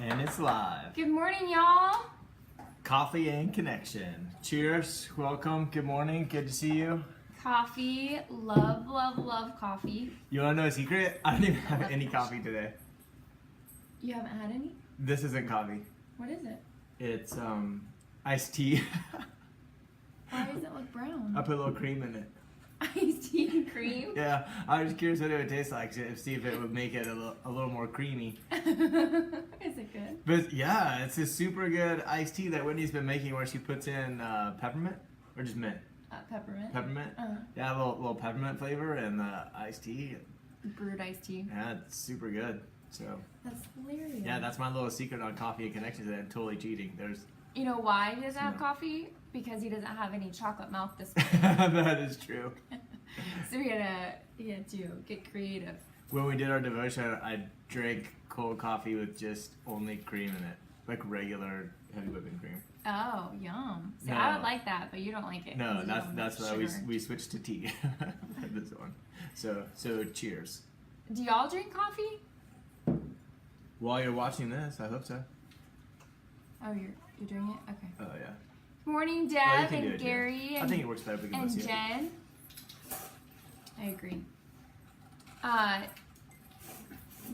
And it's live. Good morning, y'all. Coffee and connection. Cheers. Welcome. Good morning. Good to see you. Coffee. Love, love, love coffee. You want to know a secret? I don't even have any coffee today. You haven't had any? This isn't coffee. What is it? It's iced tea. Why does it look brown? I put a little cream in it. Iced tea and cream? Yeah, I was curious what it would taste like. See if it would make it a little more creamy. Is it good? But yeah, it's a super good iced tea that Whitney's been making where she puts in peppermint or just mint. Peppermint. Peppermint. Uh-huh. Yeah, a little peppermint flavor and the iced tea. Brewed iced tea. Yeah, it's super good. So That's hilarious. yeah, that's my little secret on coffee and connections that I'm totally cheating. There's You know why he doesn't have No. coffee? Because he doesn't have any chocolate milk this morning. that is true. So he had to get creative. When we did our devotion, I drank cold coffee with just only cream in it, like regular heavy whipping cream. Oh, yum. See, No. I would like that, but you don't like it. No, 'cause you don't that's like why sugar. we switched to tea for this one. So cheers. Do y'all drink coffee? While you're watching this, I hope so. Oh, you're doing it? Okay. Oh yeah. Good morning, Oh, you Deb can do and it, Gary I and, think it works better if we can both and see it. Jen. I agree.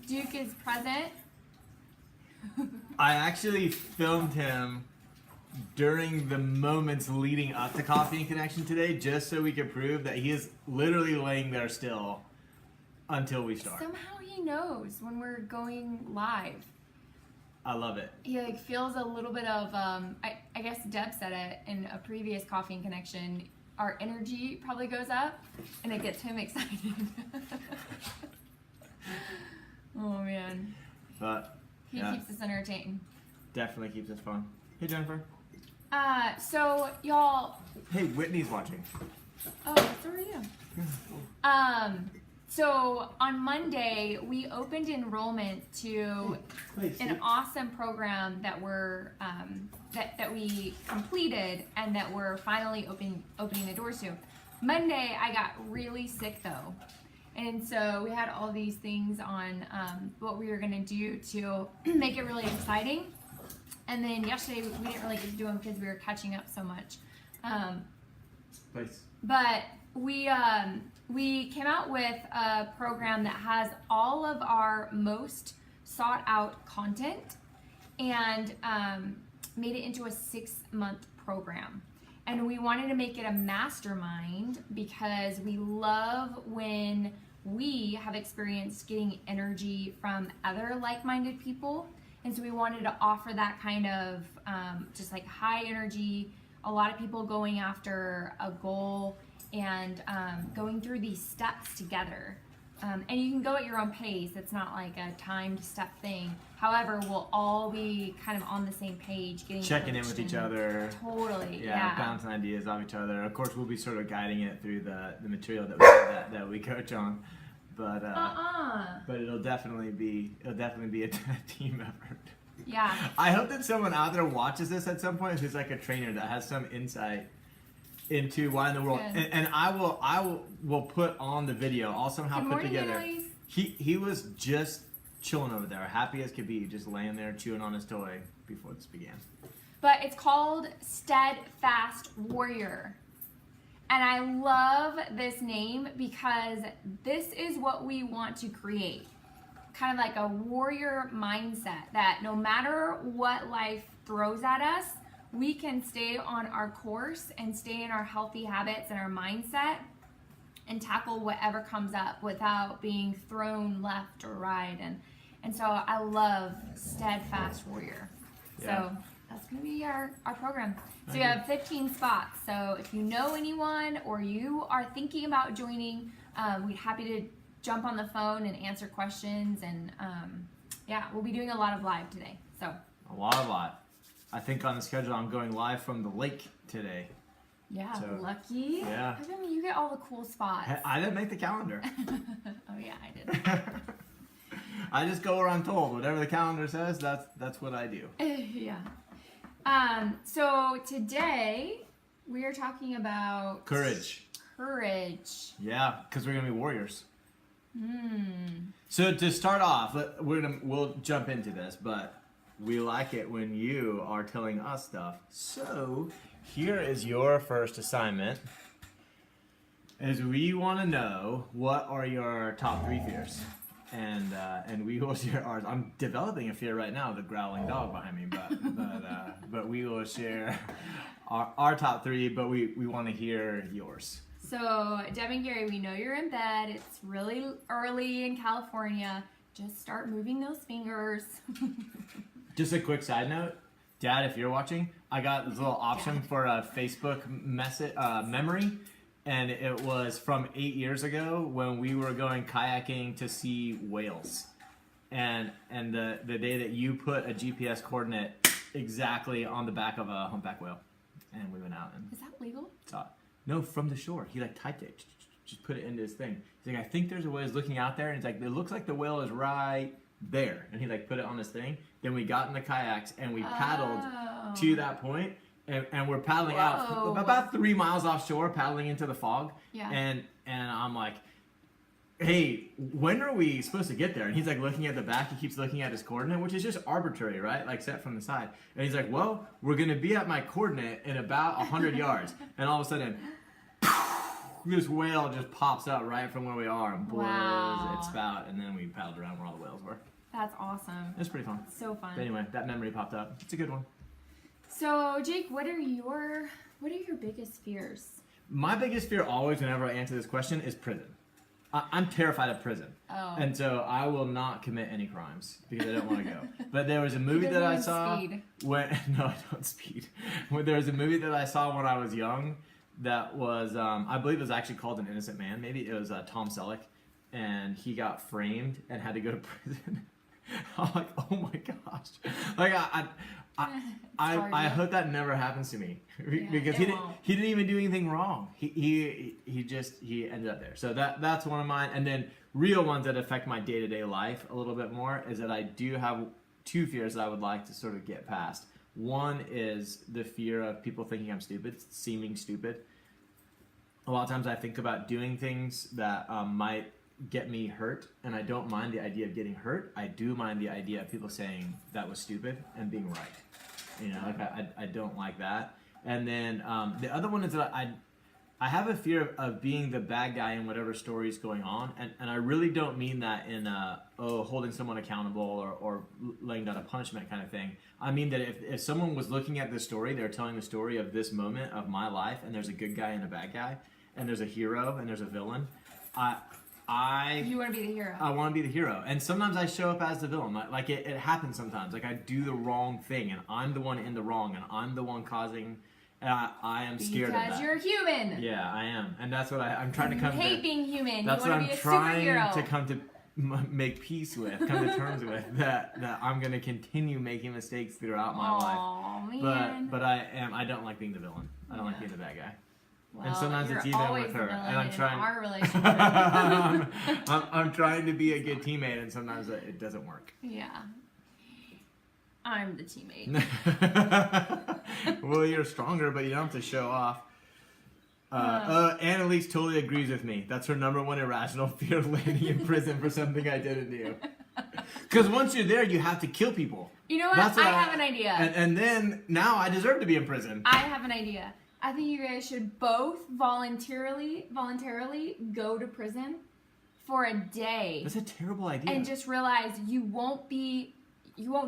Duke is present. I actually filmed him during the moments leading up to Coffee and Connection today, just so we could prove that he is literally laying there still until we start. Somehow he knows when we're going live. I love it. He like feels a little bit of I guess Deb said it in a previous Coffee and Connection. Our energy probably goes up and it gets him excited. Oh man. But He yeah, keeps us entertained. definitely keeps us fun. Hey Jennifer. So y'all, Hey, Whitney's watching. oh, so are you. So on Monday we opened enrollment to an awesome program that we're that we completed and that we're finally opening the doors to. Monday I got really sick though, and so we had all these things on what we were gonna do to make it really exciting. And then yesterday we didn't really get to do them because we were catching up so much. Place. But we came out with a program that has all of our most sought out content and made it into a 6-month program. And we wanted to make it a mastermind because we love when we have experienced getting energy from other like-minded people. And so we wanted to offer that kind of just like high energy, a lot of people going after a goal and going through these steps together. And you can go at your own pace. It's not like a timed step thing. However, we'll all be kind of on the same page, getting Checking in coached with each and- other. Totally, Yeah, yeah. bouncing ideas off each other. Of course, we'll be sort of guiding it through the material that we coach on, but but it'll definitely be a team effort. Yeah. I hope that someone out there watches this at some point who's like a trainer that has some insight into why in the world. Good. And I will put on the video. I'll somehow Good put morning, together. Annalise. He was just chilling over there, happy as could be, just laying there chewing on his toy before this began. But it's called Steadfast Warrior. And I love this name because this is what we want to create. Kind of like a warrior mindset that no matter what life throws at us, we can stay on our course and stay in our healthy habits and our mindset and tackle whatever comes up without being thrown left or right. And so I love Steadfast Warrior. Yeah. So that's going to be our program. So we have 15 spots. So if you know anyone or you are thinking about joining, we'd happy to jump on the phone and answer questions. And yeah, we'll be doing a lot of live today. So A lot. I think on the schedule I'm going live from the lake today. yeah, So, lucky. yeah. I mean, you get all the cool spots. I didn't make the calendar. Oh yeah, I did. I just go where I'm told. Whatever the calendar says, that's what I do. Yeah. So today we are talking about Courage. Courage. Yeah, because we're gonna be warriors. Hmm. So to start off, we'll jump into this, but we like it when you are telling us stuff. So here is your first assignment. Is we want to know what are your top 3 fears, and we will share ours. I'm developing a fear right now, the growling dog behind me, but we will share our top 3. But we want to hear yours. So, Deb and Gary, we know you're in bed. It's really early in California. Just start moving those fingers. Just a quick side note, Dad, if you're watching, I got this little option for a Facebook memory, and it was from 8 years ago when we were going kayaking to see whales, and the day that you put a GPS coordinate exactly on the back of a humpback whale, and we went out and Is that legal? saw it. No, from the shore. He like typed it, just put it into his thing. He's like, I think there's a whale looking out there, and it's like, it looks like the whale is right there, and he like put it on his thing. Then we got in the kayaks and we paddled to that point, and we're paddling out about 3 miles offshore, paddling into the fog. Yeah. And I'm like, hey, when are we supposed to get there? And he's like looking at the back. He keeps looking at his coordinate, which is just arbitrary, right? Like set from the side. And he's like, well, we're gonna be at my coordinate in about 100 yards. And all of a sudden, this whale just pops up right from where we are and blows its spout, and then we paddled around where all the whales were. That's awesome. It's pretty fun. So fun. But anyway, that memory popped up. It's a good one. So, Jake, what are your biggest fears? My biggest fear always, whenever I answer this question, is prison. I'm terrified of prison. Oh. And so I will not commit any crimes because I don't want to go. But there was a movie that I saw when no, I don't speed. There was a movie that I saw when I was young that was I believe it was actually called An Innocent Man. Maybe it was Tom Selleck, and he got framed and had to go to prison. I'm like, oh my gosh! Like I hope that never happens to me because he didn't even do anything wrong. He ended up there. So that's one of mine. And then real ones that affect my day-to-day life a little bit more is that I do have 2 fears that I would like to sort of get past. One is the fear of people thinking I'm stupid, seeming stupid. A lot of times I think about doing things that might get me hurt, and I don't mind the idea of getting hurt. I do mind the idea of people saying that was stupid and being right. You know, like I don't like that. And then the other one is that I have a fear of being the bad guy in whatever story is going on, and I really don't mean that in holding someone accountable or laying down a punishment kind of thing. I mean that if someone was looking at this story, they're telling the story of this moment of my life, and there's a good guy and a bad guy, and there's a hero and there's a villain. You want to be the hero. I want to be the hero, and sometimes I show up as the villain. Like it happens sometimes. Like I do the wrong thing, and I'm the one in the wrong, and I'm the one causing. And I am scared of that. Because you're human. Yeah, I am, and that's what I'm trying to come. You hate being human. That's you what want to I'm be a trying superhero. to come to make peace with, come to terms with. That I'm going to continue making mistakes throughout my life. Man. But I don't like being the villain. I don't like being the bad guy. Well, and sometimes it's even with her, and I'm trying. In our relationship. I'm trying to be a good teammate, and sometimes it doesn't work. Yeah, I'm the teammate. Well, you're stronger, but you don't have to show off. Annalise totally agrees with me. That's her number 1 irrational fear of landing in prison for something I didn't do. Because once you're there, you have to kill people. You know what? I have an idea. And then now I deserve to be in prison. I have an idea. I think you guys should both voluntarily go to prison for a day. That's a terrible idea. And just realize you won't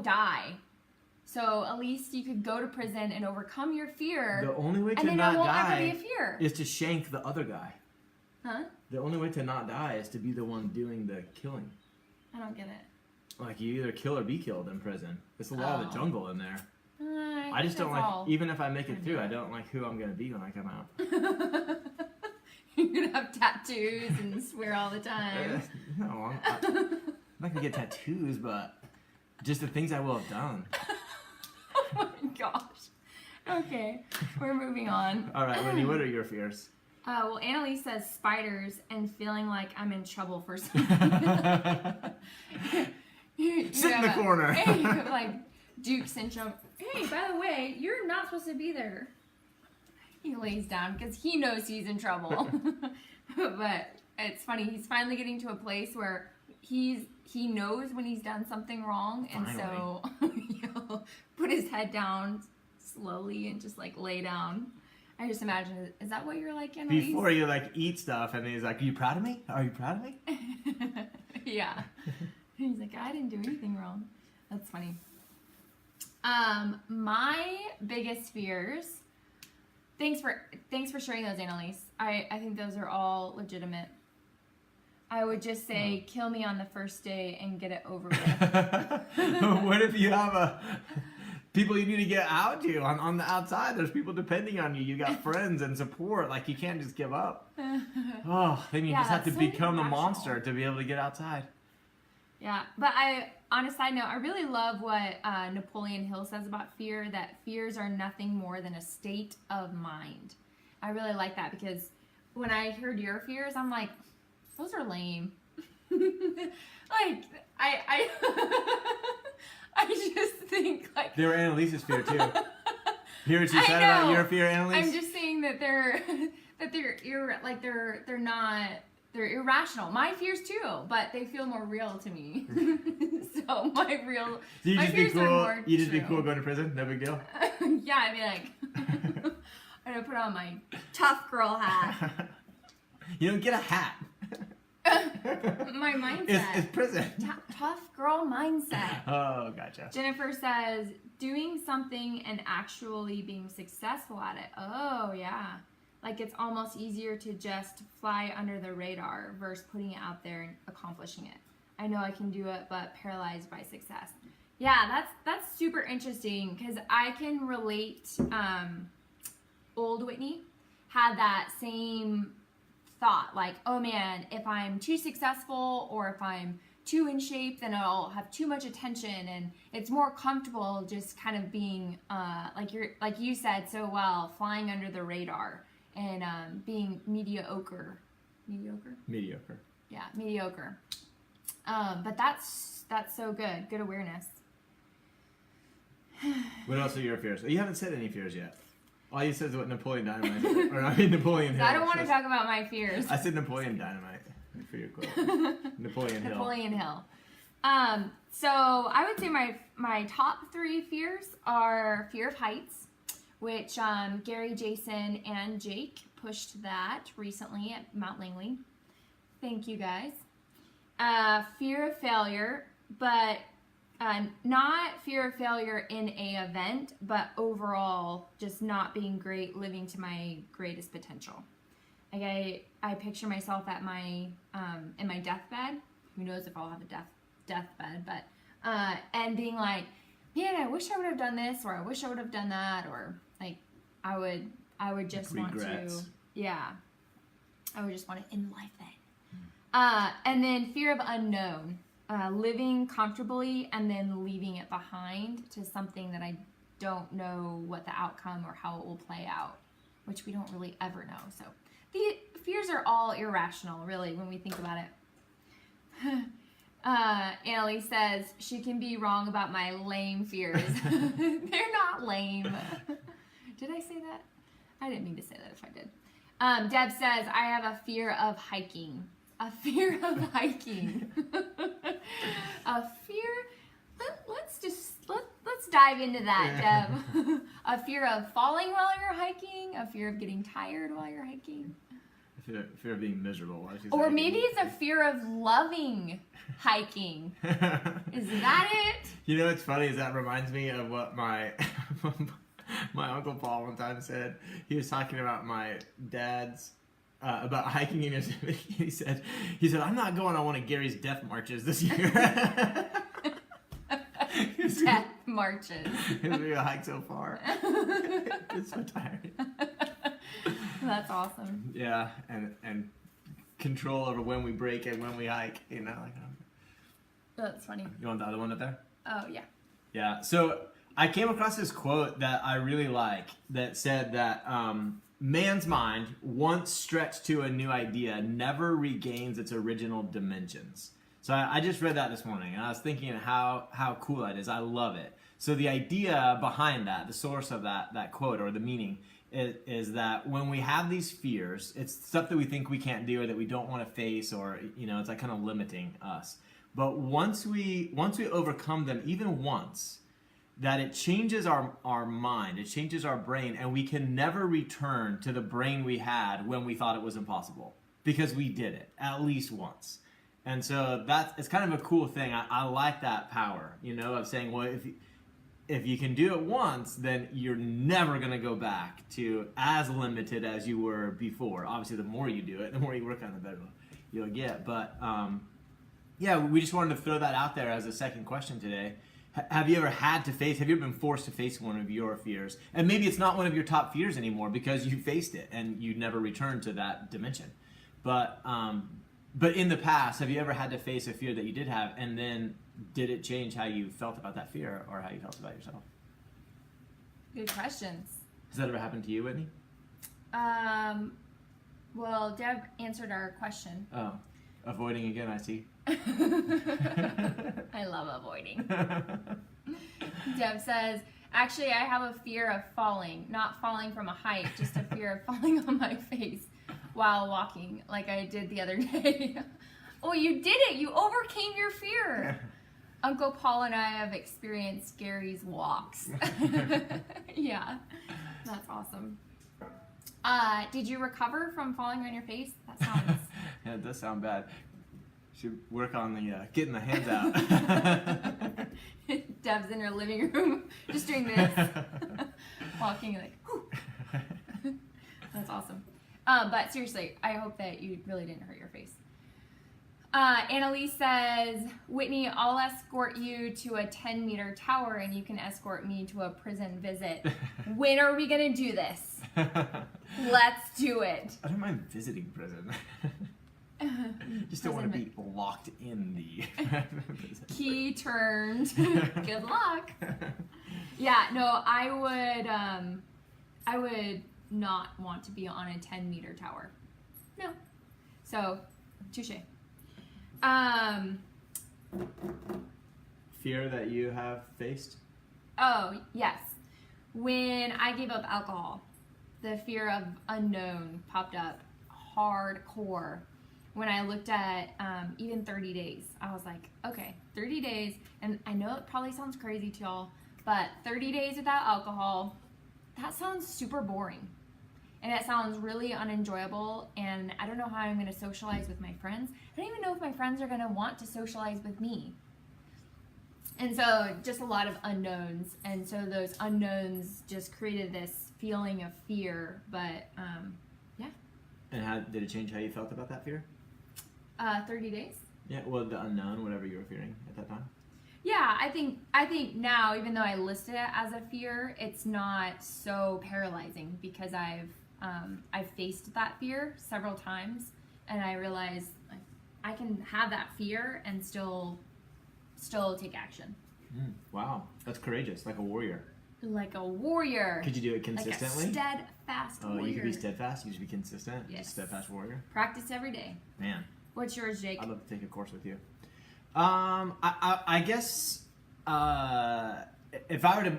die. So at least you could go to prison and overcome your fear. The only way to not die and then there won't ever be a fear. is to shank the other guy. Huh? The only way to not die is to be the one doing the killing. I don't get it. Like you either kill or be killed in prison. It's the law of the jungle in there. I just don't like, even if I make it through, I don't like who I'm going to be when I come out. You're going to have tattoos and swear all the time. No, I'm not going to get tattoos, but just the things I will have done. Oh my gosh. Okay, we're moving on. All right, Wendy, what are your fears? Well, Annalise says spiders and feeling like I'm in trouble for something. Sit in the corner. Hey, like Duke syndrome. Hey, by the way, you're not supposed to be there. He lays down because he knows he's in trouble. But it's funny. He's finally getting to a place where he knows when he's done something wrong, and so his head down slowly and just like lay down. I just imagine, is that what you're like, Annalise? Before you like eat stuff, and he's like, "Are you proud of me? Are you proud of me?" Yeah. He's like, I didn't do anything wrong. That's funny. My biggest fears. Thanks for sharing those, Annalise. I think those are all legitimate. I would just say, kill me on the first day and get it over with. What if you have people you need to get out to on the outside? There's people depending on you. You got friends and support. Like, you can't just give up. Oh, then you just have to become the monster to be able to get outside. Yeah, but on a side note, I really love what Napoleon Hill says about fear, that fears are nothing more than a state of mind. I really like that, because when I heard your fears, I'm like, those are lame. Like, I just think, like... They were Annalise's fear, too. Hear what she said about your fear, Annalise? I'm just saying that they're irrational. My fears too, but they feel more real to me. So my fears are more You just true. be cool going to prison? No big deal? Yeah, I'd be like, I'm gonna put on my tough girl hat. You don't get a hat. My mindset. It's prison. Tough girl mindset. Oh, gotcha. Jennifer says, doing something and actually being successful at it. Oh, yeah. Like, it's almost easier to just fly under the radar versus putting it out there and accomplishing it. I know I can do it, but paralyzed by success. Yeah, that's super interesting, because I can relate. Old Whitney had that same thought, like, oh man, if I'm too successful or if I'm too in shape, then I'll have too much attention, and it's more comfortable just kind of being like you said so well, flying under the radar and being mediocre. Yeah, mediocre. But that's so good awareness. What else are your fears? You haven't said any fears yet. All you said is what Napoleon Dynamite said. Or I mean Napoleon Hill. I don't want to talk about my fears. I said Napoleon Dynamite for your quote. Napoleon Hill. Napoleon Hill. So I would say my top 3 fears are fear of heights, which Gary, Jason, and Jake pushed that recently at Mount Langley. Thank you guys. Fear of failure, but not fear of failure in a event, but overall just not being great, living to my greatest potential. Like I picture myself at my in my deathbed. Who knows if I'll have a deathbed, but and being like, man, I wish I would have done this, or I wish I would have done that, or like I would just want to, yeah, I would just want to end life then. And then fear of unknown. Living comfortably and then leaving it behind to something that I don't know what the outcome or how it will play out, which we don't really ever know. So the fears are all irrational, really, when we think about it. Annalise says she can be wrong about my lame fears. They're not lame. Did I say that? I didn't mean to say that if I did. Deb says, I have a fear of hiking. A fear of hiking. A fear. Let's dive into that, Deb. A fear of falling while you're hiking. A fear of getting tired while you're hiking. A fear of being miserable while she's or hiking. Maybe it's a fear of loving hiking. Is that it? You know what's funny is that reminds me of what my Uncle Paul one time said. He was talking about my dad's about hiking in Yosemite. He said, I'm not going on one of Gary's death marches this year. Death marches. It's going to hike so far. It's so tiring. That's awesome. Yeah, and control over when we break and when we hike. You know, like. That's funny. You want the other one up there? Oh yeah. Yeah. So I came across this quote that I really like that said that. Man's mind, once stretched to a new idea, never regains its original dimensions. So I just read that this morning, and I was thinking how cool that is. I love it. So the idea behind that, the source of that quote or the meaning, is that when we have these fears, it's stuff that we think we can't do or that we don't want to face, or it's like kind of limiting us. But once we overcome them, even once, that it changes our mind, it changes our brain, and we can never return to the brain we had when we thought it was impossible, because we did it at least once. And so it's kind of a cool thing. I like that power, of saying, well, if you can do it once, then you're never going to go back to as limited as you were before. Obviously, the more you do it, the more you work on it, the better you'll get. But yeah, we just wanted to throw that out there as a second question today. Have you ever been forced to face one of your fears? And maybe it's not one of your top fears anymore because you faced it and you never returned to that dimension. But in the past, have you ever had to face a fear that you did have, and then did it change how you felt about that fear or how you felt about yourself? Good questions. Has that ever happened to you, Whitney? Well, Deb answered our question. Oh, avoiding again, I see. I love avoiding. Deb says, actually, I have a fear of falling, not falling from a height, just a fear of falling on my face while walking, like I did the other day. Oh, you did it! You overcame your fear. Uncle Paul and I have experienced Gary's walks. Yeah, that's awesome. Did you recover from falling on your face? That sounds... Yeah, it does sound bad. Should work on the getting the hands out. Deb's in her living room just doing this, walking like, whew. That's awesome. But seriously, I hope that you really didn't hurt your face. Annalise says, Whitney, I'll escort you to a 10-meter tower and you can escort me to a prison visit. When are we going to do this? Let's do it. I don't mind visiting prison. Just don't want to be locked in the key turned. Good luck. Yeah, no, I would not want to be on a 10-meter tower. No. So, touche. Fear that you have faced? Oh, yes. When I gave up alcohol, the fear of unknown popped up hardcore. When I looked at even 30 days, I was like, okay, 30 days, and I know it probably sounds crazy to y'all, but 30 days without alcohol, that sounds super boring. And it sounds really unenjoyable, and I don't know how I'm going to socialize with my friends. I don't even know if my friends are going to want to socialize with me. And so just a lot of unknowns, and so those unknowns just created this feeling of fear, but yeah. And how did it change how you felt about that fear? 30 days. Yeah, well, the unknown, whatever you were fearing at that time. Yeah, I think now, even though I listed it as a fear, it's not so paralyzing because I've faced that fear several times, and I realized I can have that fear and still take action. Wow, that's courageous, like a warrior. Like a warrior. Could you do it consistently? Like a steadfast warrior. Oh, you could be steadfast. You should be consistent. Yes. Steadfast warrior. Practice every day. Man. What's yours, Jake? I'd love to take a course with you. I guess if I were to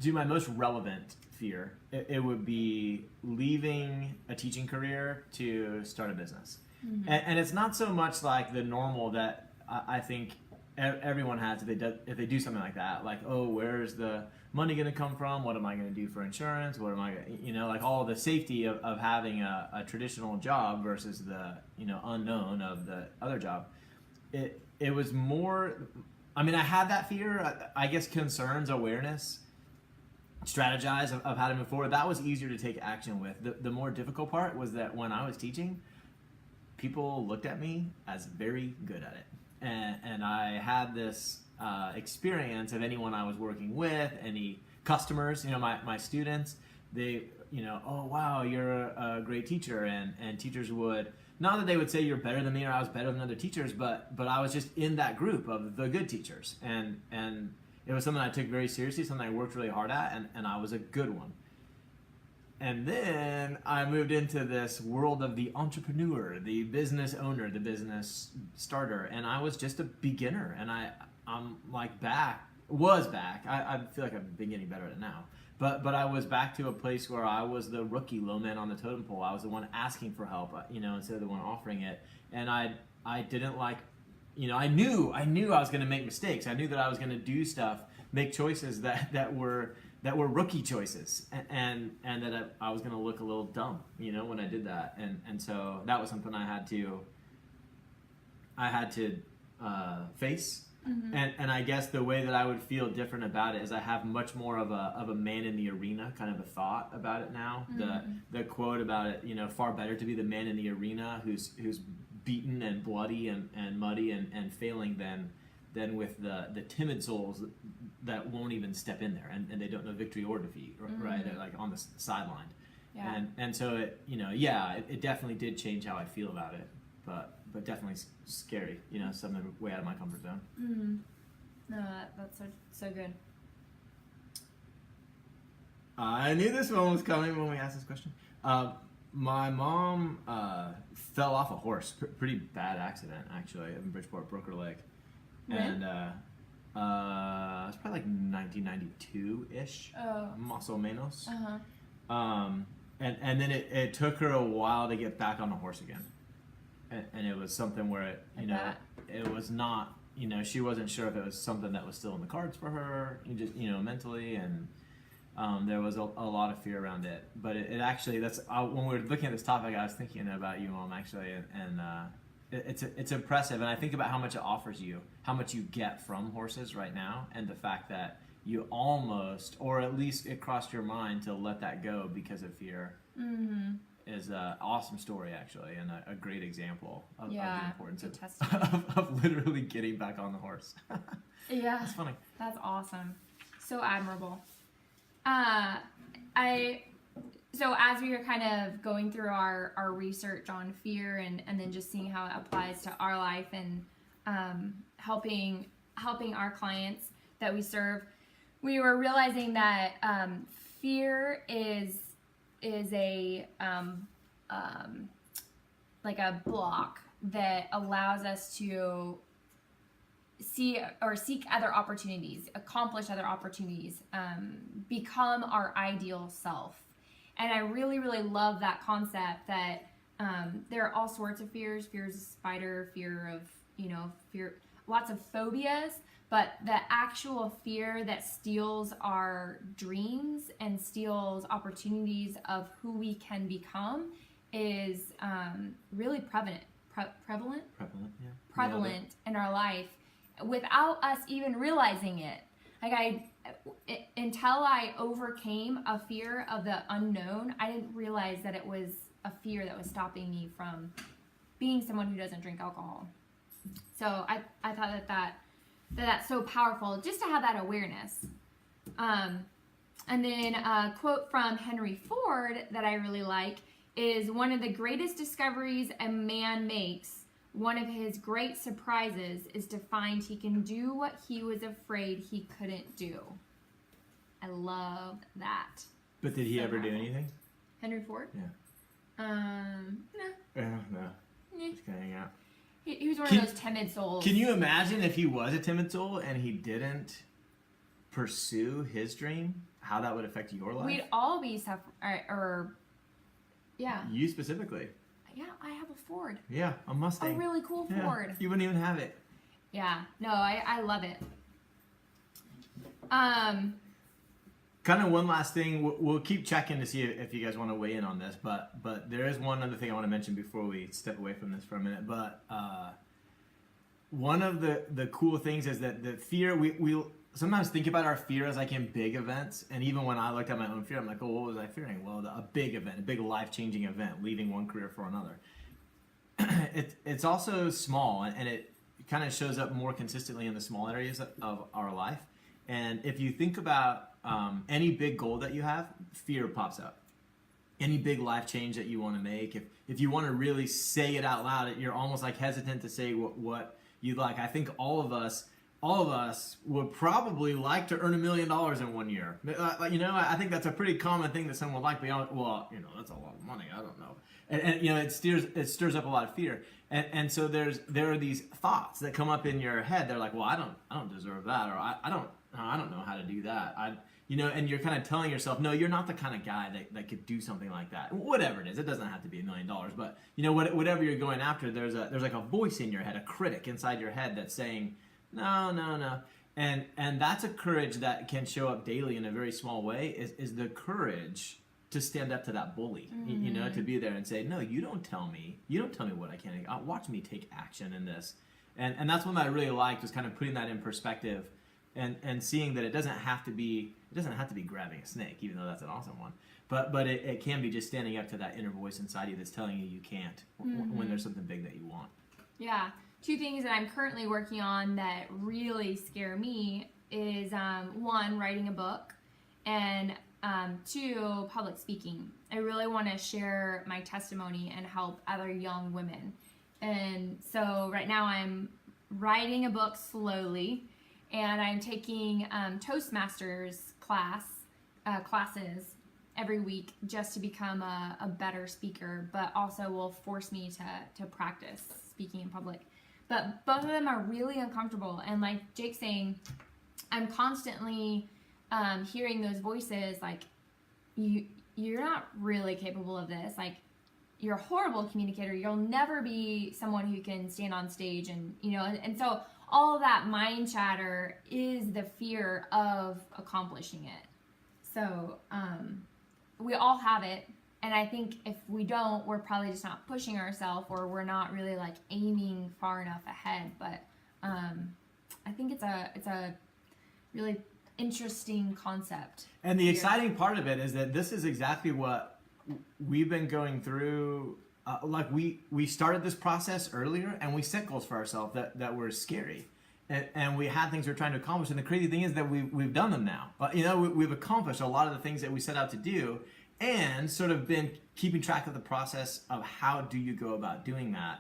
do my most relevant fear, it would be leaving a teaching career to start a business. Mm-hmm. And it's not so much like the normal that I think everyone has if they do something like that. Like, oh, where's the money going to come from? What am I going to do for insurance? What am I going to, like all the safety of having a traditional job versus the, unknown of the other job. It was more, I had that fear, I guess concerns, awareness, strategize of how to move forward. That was easier to take action with. The more difficult part was that when I was teaching, people looked at me as very good at it. And I had this experience of anyone I was working with, any customers, my students, they, oh, wow, you're a great teacher. And teachers would, not that they would say you're better than me or I was better than other teachers, but I was just in that group of the good teachers. And it was something I took very seriously, something I worked really hard at, and I was a good one. And then I moved into this world of the entrepreneur, the business owner, the business starter, and I was just a beginner. And I'm like back. I feel like I've been getting better at it now. But I was back to a place where I was the rookie, low man on the totem pole. I was the one asking for help, instead of the one offering it. And I didn't like, I knew I was going to make mistakes. I knew that I was going to do stuff make choices that were rookie choices, and that I was going to look a little dumb, when I did that, and so that was something I had to face. Mm-hmm. And I guess the way that I would feel different about it is I have much more of a man in the arena kind of a thought about it now. Mm-hmm. The quote about it, far better to be the man in the arena who's beaten and bloody and muddy and failing than with the timid souls that won't even step in there and they don't know victory or defeat, right? Mm-hmm. They're like on the sideline. Yeah. And so it definitely did change how I feel about it, but definitely scary, something way out of my comfort zone. Mm-hmm. No, that's so good. I knew this one was coming when we asked this question. My mom fell off a horse, pretty bad accident actually, in Bridgeport, broke her leg. When? And it's probably like 1992-ish, más o menos. Uh-huh. And then it took her a while to get back on the horse again. And it was something where it was not, she wasn't sure if it was something that was still in the cards for her, mentally, and there was a lot of fear around it. But it actually, when we were looking at this topic, I was thinking about you, Mom, actually, and it's impressive. And I think about how much it offers you, how much you get from horses right now, and the fact that you almost, or at least it crossed your mind to let that go because of fear. Mm-hmm. Is an awesome story, actually, and a great example of the importance of literally getting back on the horse. Yeah. That's funny. That's awesome. So admirable. So as we were kind of going through our research on fear and then just seeing how it applies to our life and helping our clients that we serve, we were realizing that fear is a like a block that allows us to seek other opportunities, accomplish other opportunities, become our ideal self. And I really, really love that concept that there are all sorts of fears of spider, fear of, fear, lots of phobias, but the actual fear that steals our dreams and steals opportunities of who we can become is really prevalent in our life without us even realizing it. Like until I overcame a fear of the unknown, I didn't realize that it was a fear that was stopping me from being someone who doesn't drink alcohol. So I thought that's so powerful just to have that awareness. And then a quote from Henry Ford that I really like is, one of the greatest discoveries a man makes, one of his great surprises, is to find he can do what he was afraid he couldn't do. I love that. But did he ever do anything? Henry Ford? Yeah. No. No. Just gonna hang out. He was one of those timid souls. Can you imagine if he was a timid soul and he didn't pursue his dream? How that would affect your life? We'd all be yeah. You specifically. Yeah, I have a Ford. Yeah, a Mustang. A really cool Ford. You wouldn't even have it. Yeah. No, I love it. Kind of one last thing. We'll keep checking to see if you guys want to weigh in on this, but there is one other thing I want to mention before we step away from this for a minute. But one of the cool things is that the fear, we sometimes think about our fear as like in big events. And even when I looked at my own fear, I'm like, oh, what was I fearing? Well, a big event, a big life-changing event, leaving one career for another. It's also small, and it kind of shows up more consistently in the small areas of our life. And if you think about any big goal that you have, fear pops up. Any big life change that you want to make, if you want to really say it out loud, you're almost like hesitant to say what you'd like. I think all of us would probably like to earn $1 million in 1 year. I think that's a pretty common thing that someone would like. Well, that's a lot of money. I don't know. And it stirs up a lot of fear. And so there are these thoughts that come up in your head. They're like, well, I don't deserve that, or I don't know how to do that. And you're kind of telling yourself, no, you're not the kind of guy that could do something like that. Whatever it is, it doesn't have to be $1 million, but whatever you're going after, there's like a voice in your head, a critic inside your head that's saying, no. And that's a courage that can show up daily in a very small way, is the courage to stand up to that bully, you know, to be there and say, no, you don't tell me what I can, watch me take action in this. And that's one that I really liked, was kind of putting that in perspective and seeing that it doesn't have to be grabbing a snake, even though that's an awesome one. But it can be just standing up to that inner voice inside you that's telling you can't when there's something big that you want. Yeah. 2 things that I'm currently working on that really scare me is 1, writing a book, and 2, public speaking. I really want to share my testimony and help other young women. And so right now I'm writing a book slowly, and I'm taking Toastmasters classes every week just to become a better speaker, but also will force me to practice speaking in public. But both of them are really uncomfortable, and like Jake's saying, I'm constantly hearing those voices like, you're not really capable of this, like you're a horrible communicator, you'll never be someone who can stand on stage, and you know, and so all of that mind chatter is the fear of accomplishing it. So we all have it, and I think if we don't, we're probably just not pushing ourselves, or we're not really like aiming far enough ahead. But I think it's a really interesting concept. And the exciting part of it is that this is exactly what we've been going through. Like we started this process earlier, and we set goals for ourselves that were scary. And we had things we were trying to accomplish. And the crazy thing is that we've done them now. You know, we've accomplished a lot of the things that we set out to do, and sort of been keeping track of the process of how do you go about doing that.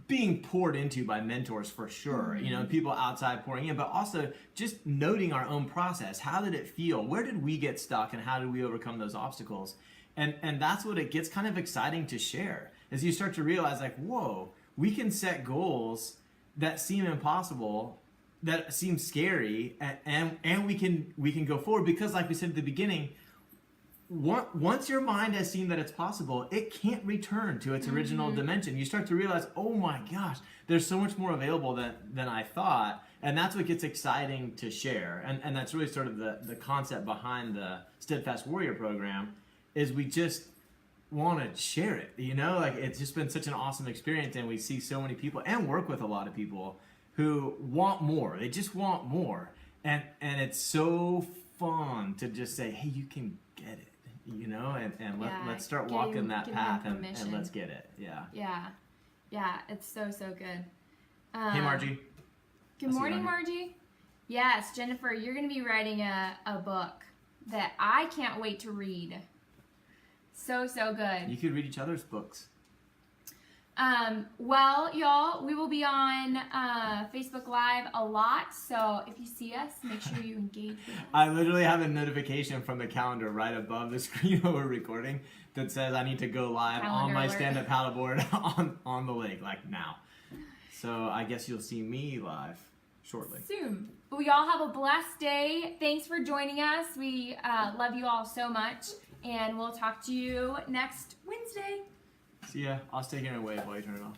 Being poured into by mentors for sure, you know, people outside pouring in, but also just noting our own process. How did it feel? Where did we get stuck, and how did we overcome those obstacles? And that's what it gets kind of exciting to share, as you start to realize like, whoa, we can set goals that seem impossible, that seem scary, and we can go forward, because like we said at the beginning, once your mind has seen that it's possible, it can't return to its original dimension. You start to realize, oh my gosh, there's so much more available than I thought. And that's what gets exciting to share. And that's really sort of the concept behind the Steadfast Warrior program, is we just want to share it. You know, like it's just been such an awesome experience, and we see so many people and work with a lot of people who want more. They just want more. And it's so fun to just say, hey, you can get it. You know, and let's start walking that path, and let's get it. Yeah, it's so good. Hey Margie. Good morning, Margie. Yes, Jennifer, you're going to be writing a book that I can't wait to read. So good. You could read each other's books. Well, y'all, we will be on Facebook Live a lot, so if you see us, make sure you engage with us. I literally have a notification from the calendar right above the screen where we're recording that says I need to go live Calendar on my alert. stand-up paddleboard on the lake, like now. So I guess you'll see me live shortly. Soon. But we all have a blessed day. Thanks for joining us. We love you all so much, and we'll talk to you next Wednesday. See ya. I'll stay here and wave while you turn it off.